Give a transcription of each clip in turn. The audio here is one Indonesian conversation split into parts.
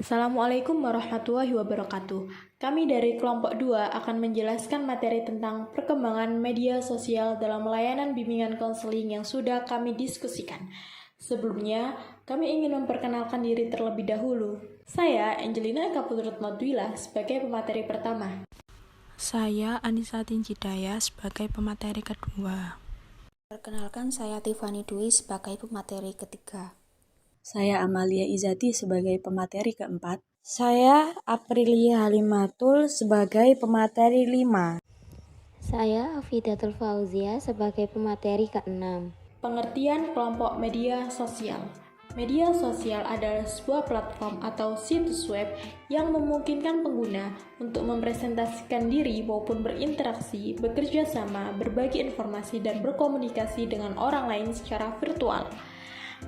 Assalamualaikum warahmatullahi wabarakatuh. Kami dari kelompok 2 akan menjelaskan materi tentang perkembangan media sosial dalam layanan bimbingan konseling yang sudah kami diskusikan. Sebelumnya, kami ingin memperkenalkan diri terlebih dahulu. Saya Angelina Eka Putritnodwila sebagai pemateri pertama. Saya Anisatin Jidaya sebagai pemateri kedua. Perkenalkan, saya Tiffany Dwi sebagai pemateri ketiga. Saya Amalia Izati sebagai pemateri keempat. Saya Aprilia Halimatul sebagai pemateri 5. Saya Afidatul Fauzia sebagai pemateri ke-6. Pengertian kelompok media sosial. Media sosial adalah sebuah platform atau situs web yang memungkinkan pengguna untuk mempresentasikan diri maupun berinteraksi, bekerja sama, berbagi informasi, dan berkomunikasi dengan orang lain secara virtual.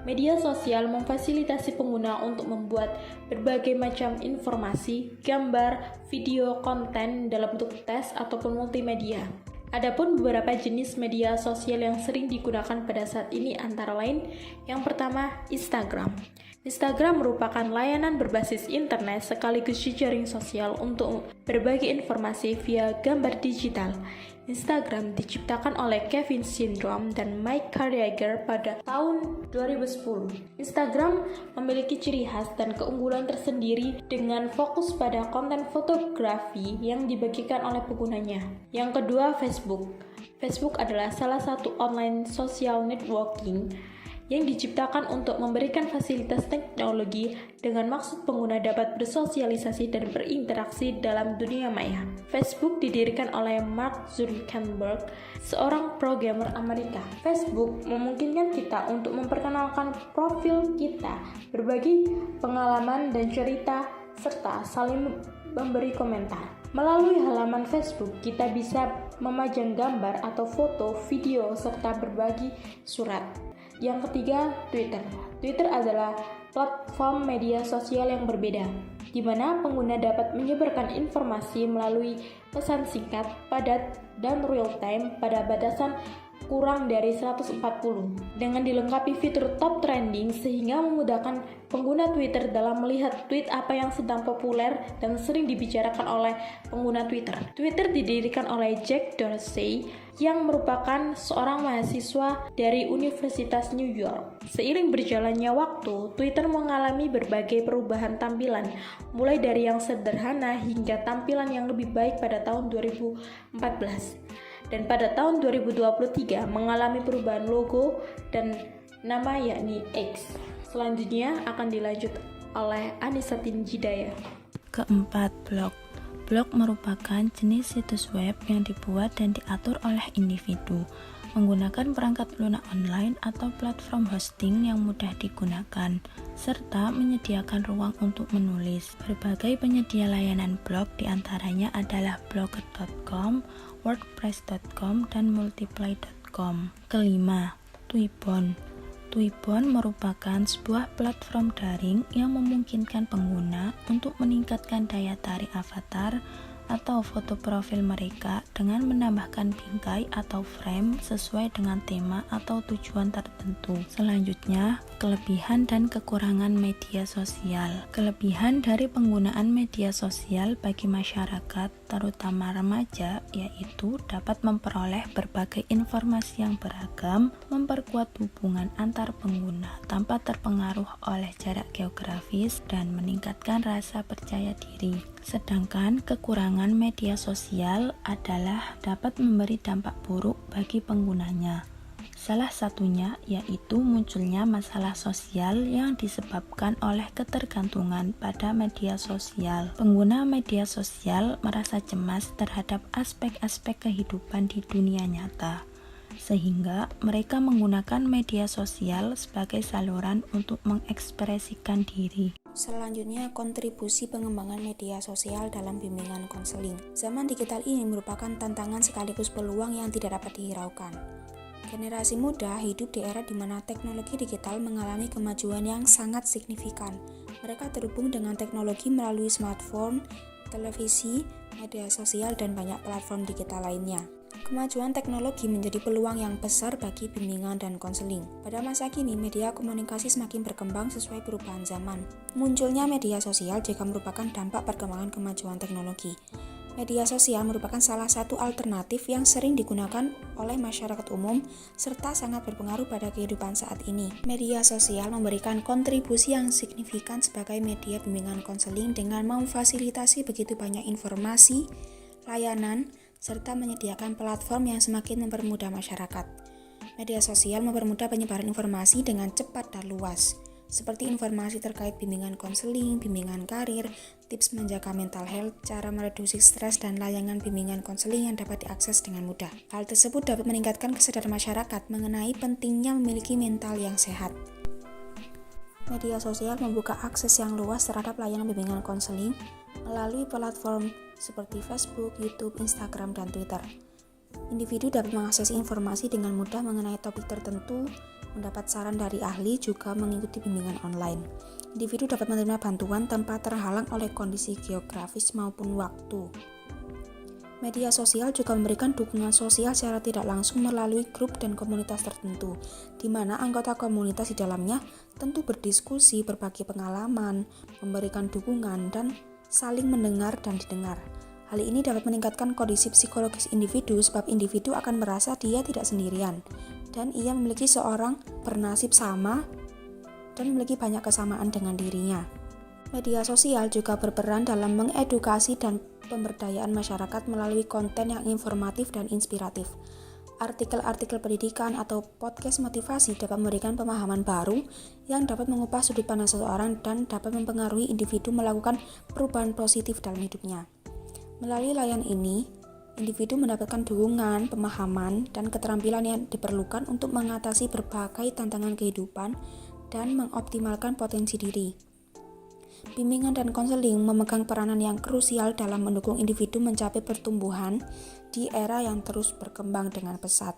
Media sosial memfasilitasi pengguna untuk membuat berbagai macam informasi, gambar, video, konten dalam bentuk teks ataupun multimedia. Adapun beberapa jenis media sosial yang sering digunakan pada saat ini antara lain, yang pertama, Instagram. Instagram merupakan layanan berbasis internet sekaligus jejaring sosial untuk berbagi informasi via gambar digital. Instagram diciptakan oleh Kevin Systrom dan Mike Carriager pada tahun 2010. Instagram memiliki ciri khas dan keunggulan tersendiri dengan fokus pada konten fotografi yang dibagikan oleh penggunanya. Yang kedua, Facebook. Facebook adalah salah satu online social networking yang diciptakan untuk memberikan fasilitas teknologi dengan maksud pengguna dapat bersosialisasi dan berinteraksi dalam dunia maya. Facebook didirikan oleh Mark Zuckerberg, seorang programmer Amerika. Facebook memungkinkan kita untuk memperkenalkan profil kita, berbagi pengalaman dan cerita, serta saling memberi komentar. Melalui halaman Facebook, kita bisa memajang gambar atau foto, video, serta berbagi surat. Yang ketiga, Twitter. Twitter adalah platform media sosial yang berbeda, di mana pengguna dapat menyebarkan informasi melalui pesan singkat, padat, dan real-time pada batasan kurang dari 140, dengan dilengkapi fitur top trending sehingga memudahkan pengguna Twitter dalam melihat tweet apa yang sedang populer dan sering dibicarakan oleh pengguna Twitter. Twitter didirikan oleh Jack Dorsey yang merupakan seorang mahasiswa dari Universitas New York. Seiring berjalannya waktu, Twitter mengalami berbagai perubahan tampilan, mulai dari yang sederhana hingga tampilan yang lebih baik pada tahun 2014. Dan pada tahun 2023 mengalami perubahan logo dan nama yakni X. Selanjutnya akan dilanjut oleh Anisatin Jidaya. Keempat, blog. Blog merupakan jenis situs web yang dibuat dan diatur oleh individu, menggunakan perangkat lunak online atau platform hosting yang mudah digunakan, serta menyediakan ruang untuk menulis. Berbagai penyedia layanan blog diantaranya adalah blogger.com, wordpress.com, dan multiply.com. Kelima, Twibbon. Twibbon merupakan sebuah platform daring yang memungkinkan pengguna untuk meningkatkan daya tarik avatar atau foto profil mereka dengan menambahkan bingkai atau frame sesuai dengan tema atau tujuan tertentu. Selanjutnya, kelebihan dan kekurangan media sosial. Kelebihan dari penggunaan media sosial bagi masyarakat, terutama remaja, yaitu dapat memperoleh berbagai informasi yang beragam, memperkuat hubungan antar pengguna tanpa terpengaruh oleh jarak geografis, dan meningkatkan rasa percaya diri. Sedangkan kekurangan media sosial adalah dapat memberi dampak buruk bagi penggunanya. Salah satunya yaitu munculnya masalah sosial yang disebabkan oleh ketergantungan pada media sosial. Pengguna media sosial merasa cemas terhadap aspek-aspek kehidupan di dunia nyata, sehingga mereka menggunakan media sosial sebagai saluran untuk mengekspresikan diri. Selanjutnya, kontribusi pengembangan media sosial dalam bimbingan konseling. Zaman digital ini merupakan tantangan sekaligus peluang yang tidak dapat dihiraukan. Generasi muda hidup di era di mana teknologi digital mengalami kemajuan yang sangat signifikan. Mereka terhubung dengan teknologi melalui smartphone, televisi, media sosial, dan banyak platform digital lainnya. Kemajuan teknologi menjadi peluang yang besar bagi bimbingan dan konseling. Pada masa kini, media komunikasi semakin berkembang sesuai perubahan zaman. Munculnya media sosial juga merupakan dampak perkembangan kemajuan teknologi. Media sosial merupakan salah satu alternatif yang sering digunakan oleh masyarakat umum serta sangat berpengaruh pada kehidupan saat ini. Media sosial memberikan kontribusi yang signifikan sebagai media bimbingan konseling dengan memfasilitasi begitu banyak informasi, layanan, serta menyediakan platform yang semakin mempermudah masyarakat. Media sosial mempermudah penyebaran informasi dengan cepat dan luas, seperti informasi terkait bimbingan konseling, bimbingan karir, tips menjaga mental health, cara mereduksi stres, dan layanan bimbingan konseling yang dapat diakses dengan mudah. Hal tersebut dapat meningkatkan kesadaran masyarakat mengenai pentingnya memiliki mental yang sehat. Media sosial membuka akses yang luas terhadap layanan bimbingan konseling melalui platform seperti Facebook, YouTube, Instagram, dan Twitter. Individu dapat mengakses informasi dengan mudah mengenai topik tertentu, mendapat saran dari ahli, juga mengikuti bimbingan online. Individu dapat menerima bantuan tanpa terhalang oleh kondisi geografis maupun waktu. Media sosial juga memberikan dukungan sosial secara tidak langsung melalui grup dan komunitas tertentu, di mana anggota komunitas di dalamnya tentu berdiskusi, berbagi pengalaman, memberikan dukungan, dan saling mendengar dan didengar. Hal ini dapat meningkatkan kondisi psikologis individu sebab individu akan merasa dia tidak sendirian dan ia memiliki seorang bernasib sama dan memiliki banyak kesamaan dengan dirinya. Media sosial juga berperan dalam mengedukasi dan pemberdayaan masyarakat melalui konten yang informatif dan inspiratif. Artikel-artikel pendidikan atau podcast motivasi dapat memberikan pemahaman baru yang dapat mengubah sudut pandang seseorang dan dapat mempengaruhi individu melakukan perubahan positif dalam hidupnya. Melalui layanan ini, individu mendapatkan dukungan, pemahaman, dan keterampilan yang diperlukan untuk mengatasi berbagai tantangan kehidupan dan mengoptimalkan potensi diri. Bimbingan dan konseling memegang peranan yang krusial dalam mendukung individu mencapai pertumbuhan di era yang terus berkembang dengan pesat.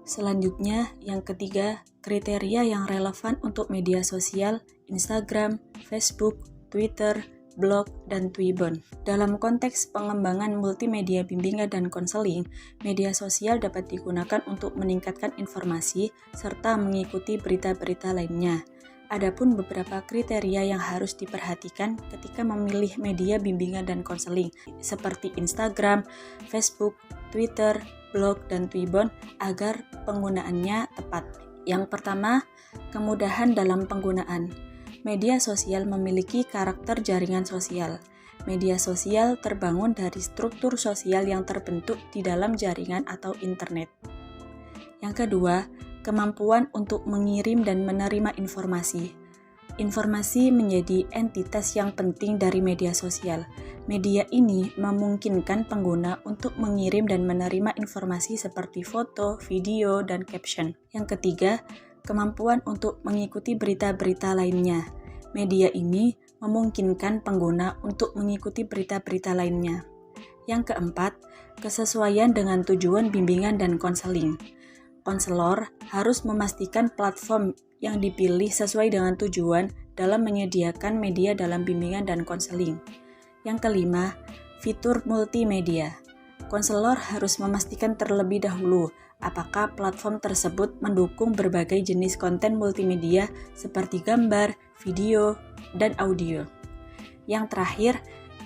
Selanjutnya, yang ketiga, kriteria yang relevan untuk media sosial, Instagram, Facebook, Twitter, blog, dan Twibbon. Dalam konteks pengembangan multimedia bimbingan dan konseling, media sosial dapat digunakan untuk meningkatkan informasi serta mengikuti berita-berita lainnya. Adapun beberapa kriteria yang harus diperhatikan ketika memilih media bimbingan dan konseling, seperti Instagram, Facebook, Twitter, blog, dan Twibbon agar penggunaannya tepat. Yang pertama, kemudahan dalam penggunaan. Media sosial memiliki karakter jaringan sosial. Media sosial terbangun dari struktur sosial yang terbentuk di dalam jaringan atau internet. Yang kedua, kemampuan untuk mengirim dan menerima informasi. Informasi menjadi entitas yang penting dari media sosial. Media ini memungkinkan pengguna untuk mengirim dan menerima informasi seperti foto, video, dan caption. Yang ketiga, kemampuan untuk mengikuti berita-berita lainnya. Media ini memungkinkan pengguna untuk mengikuti berita-berita lainnya. Yang keempat, kesesuaian dengan tujuan bimbingan dan konseling. Konselor harus memastikan platform yang dipilih sesuai dengan tujuan dalam menyediakan media dalam bimbingan dan konseling. Yang kelima, fitur multimedia. Konselor harus memastikan terlebih dahulu apakah platform tersebut mendukung berbagai jenis konten multimedia seperti gambar, video, dan audio. Yang terakhir,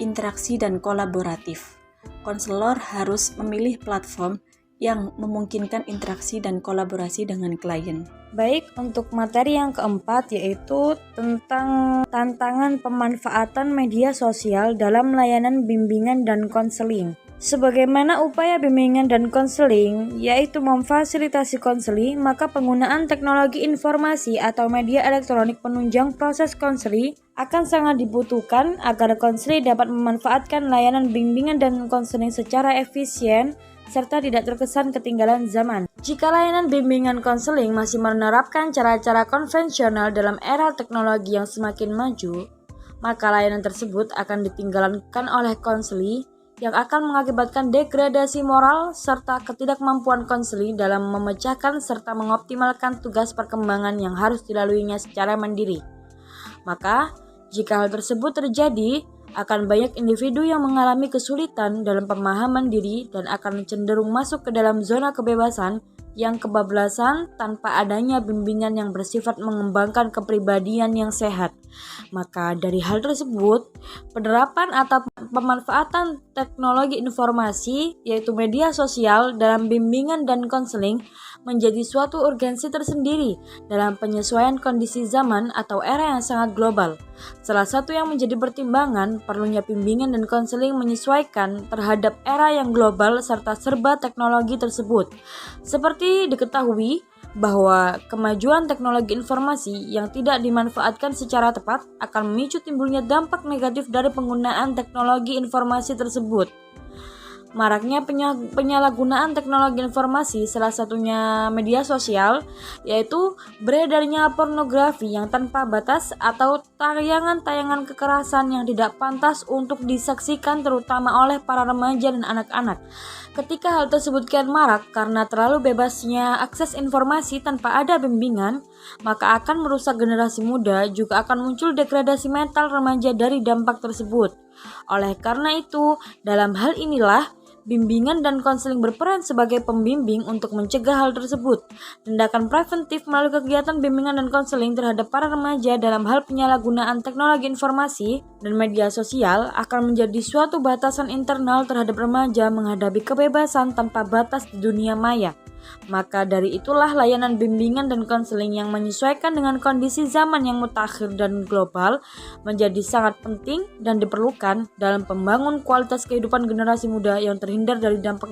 interaksi dan kolaboratif. Konselor harus memilih platform yang memungkinkan interaksi dan kolaborasi dengan klien. Baik, untuk materi yang keempat yaitu tentang tantangan pemanfaatan media sosial dalam layanan bimbingan dan konseling. Sebagaimana upaya bimbingan dan konseling, yaitu memfasilitasi konseling, maka penggunaan teknologi informasi atau media elektronik penunjang proses konseling akan sangat dibutuhkan agar konseling dapat memanfaatkan layanan bimbingan dan konseling secara efisien serta tidak terkesan ketinggalan zaman. Jika layanan bimbingan konseling masih menerapkan cara-cara konvensional dalam era teknologi yang semakin maju, maka layanan tersebut akan ditinggalkan oleh konseling yang akan mengakibatkan degradasi moral serta ketidakmampuan konseling dalam memecahkan serta mengoptimalkan tugas perkembangan yang harus dilaluinya secara mandiri. Maka, jika hal tersebut terjadi, Akan banyak individu yang mengalami kesulitan dalam pemahaman diri dan akan cenderung masuk ke dalam zona kebebasan yang kebablasan tanpa adanya bimbingan yang bersifat mengembangkan kepribadian yang sehat. Maka dari hal tersebut, penerapan atau pemanfaatan teknologi informasi yaitu media sosial dalam bimbingan dan konseling menjadi suatu urgensi tersendiri dalam penyesuaian kondisi zaman atau era yang sangat global. Salah satu yang menjadi pertimbangan perlunya bimbingan dan konseling menyesuaikan terhadap era yang global serta serba teknologi tersebut. Seperti diketahui bahwa kemajuan teknologi informasi yang tidak dimanfaatkan secara tepat akan memicu timbulnya dampak negatif dari penggunaan teknologi informasi tersebut. Maraknya penyalahgunaan teknologi informasi, salah satunya media sosial, yaitu beredarnya pornografi yang tanpa batas atau tayangan-tayangan kekerasan yang tidak pantas untuk disaksikan terutama oleh para remaja dan anak-anak. Ketika hal tersebut kian marak karena terlalu bebasnya akses informasi tanpa ada bimbingan, maka akan merusak generasi muda, juga akan muncul degradasi mental remaja dari dampak tersebut. Oleh karena itu, dalam hal inilah bimbingan dan konseling berperan sebagai pembimbing untuk mencegah hal tersebut. Tindakan preventif melalui kegiatan bimbingan dan konseling terhadap para remaja dalam hal penyalahgunaan teknologi informasi dan media sosial akan menjadi suatu batasan internal terhadap remaja menghadapi kebebasan tanpa batas di dunia maya. Maka dari itulah layanan bimbingan dan konseling yang menyesuaikan dengan kondisi zaman yang mutakhir dan global menjadi sangat penting dan diperlukan dalam membangun kualitas kehidupan generasi muda yang terhindar dari dampak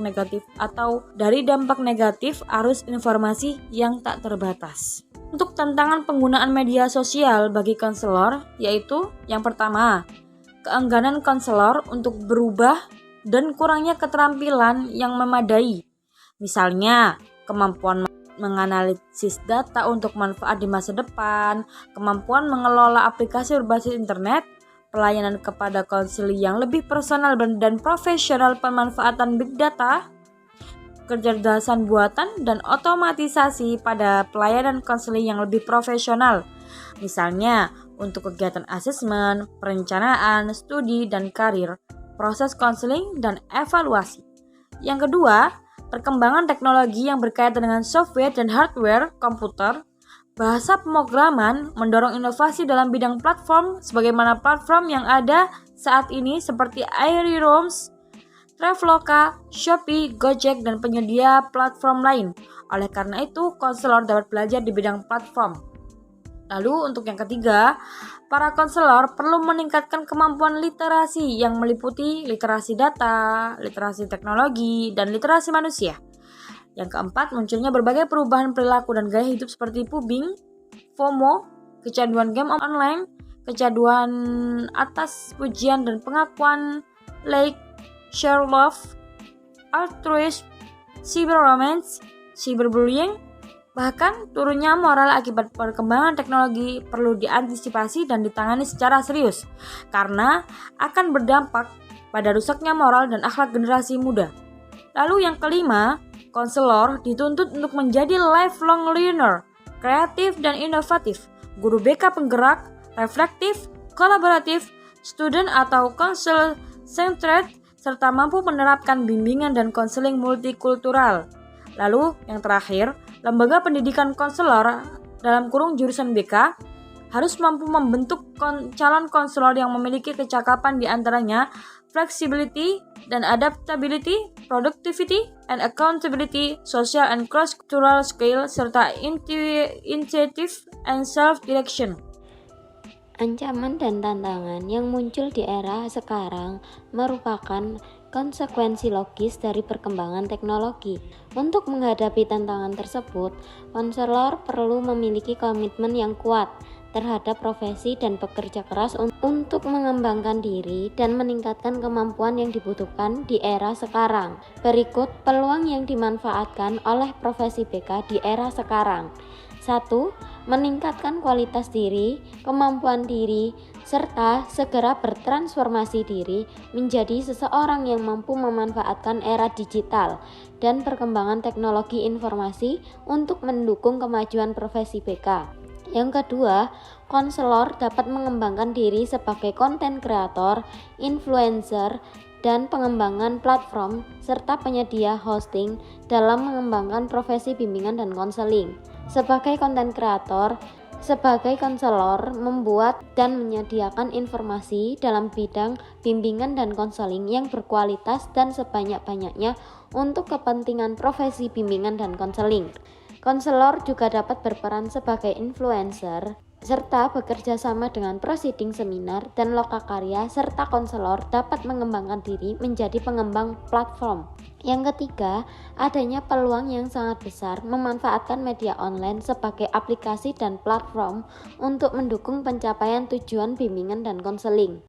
negatif arus informasi yang tak terbatas. Untuk tantangan penggunaan media sosial bagi konselor yaitu yang pertama, keengganan konselor untuk berubah dan kurangnya keterampilan yang memadai. Misalnya, kemampuan menganalisis data untuk manfaat di masa depan, kemampuan mengelola aplikasi berbasis internet, pelayanan kepada konseling yang lebih personal dan profesional, pemanfaatan big data, kecerdasan buatan, dan otomatisasi pada pelayanan konseling yang lebih profesional. Misalnya, untuk kegiatan asesmen, perencanaan, studi, dan karir, proses konseling, dan evaluasi. Yang kedua, perkembangan teknologi yang berkaitan dengan software dan hardware komputer, bahasa pemrograman mendorong inovasi dalam bidang platform sebagaimana platform yang ada saat ini seperti Airy-Rooms, Traveloka, Shopee, Gojek, dan penyedia platform lain. Oleh karena itu, konselor dapat belajar di bidang platform. Lalu untuk yang ketiga, para konselor perlu meningkatkan kemampuan literasi yang meliputi literasi data, literasi teknologi, dan literasi manusia. Yang keempat, munculnya berbagai perubahan perilaku dan gaya hidup seperti pubbing, FOMO, kecanduan game online, kecanduan atas pujian dan pengakuan, like, share love, altruism, cyber-romance, cyberbullying. Bahkan turunnya moral akibat perkembangan teknologi perlu diantisipasi dan ditangani secara serius karena akan berdampak pada rusaknya moral dan akhlak generasi muda. Lalu yang kelima, konselor dituntut untuk menjadi lifelong learner, kreatif dan inovatif, guru BK penggerak, reflektif, kolaboratif, student atau counsel-centered, serta mampu menerapkan bimbingan dan konseling multikultural. Lalu yang terakhir, lembaga pendidikan konselor dalam kurung jurusan BK harus mampu membentuk calon konselor yang memiliki kecakapan di antaranya flexibility dan adaptability, productivity and accountability, social and cross-cultural skill, serta initiative and self-direction. Ancaman dan tantangan yang muncul di era sekarang merupakan konsekuensi logis dari perkembangan teknologi. Untuk menghadapi tantangan tersebut, konselor perlu memiliki komitmen yang kuat terhadap profesi dan bekerja keras untuk mengembangkan diri dan meningkatkan kemampuan yang dibutuhkan di era sekarang. Berikut peluang yang dimanfaatkan oleh profesi BK di era sekarang. 1. Meningkatkan kualitas diri, kemampuan diri, serta segera bertransformasi diri menjadi seseorang yang mampu memanfaatkan era digital dan perkembangan teknologi informasi untuk mendukung kemajuan profesi BK. Yang kedua, konselor dapat mengembangkan diri sebagai konten kreator, influencer, dan pengembangan platform serta penyedia hosting dalam mengembangkan profesi bimbingan dan konseling. Sebagai konten kreator, sebagai konselor membuat dan menyediakan informasi dalam bidang bimbingan dan konseling yang berkualitas dan sebanyak-banyaknya untuk kepentingan profesi bimbingan dan konseling. Konselor juga dapat berperan sebagai influencer serta bekerja sama dengan prosiding seminar dan lokakarya serta konselor dapat mengembangkan diri menjadi pengembang platform. Yang ketiga, adanya peluang yang sangat besar memanfaatkan media online sebagai aplikasi dan platform untuk mendukung pencapaian tujuan bimbingan dan konseling.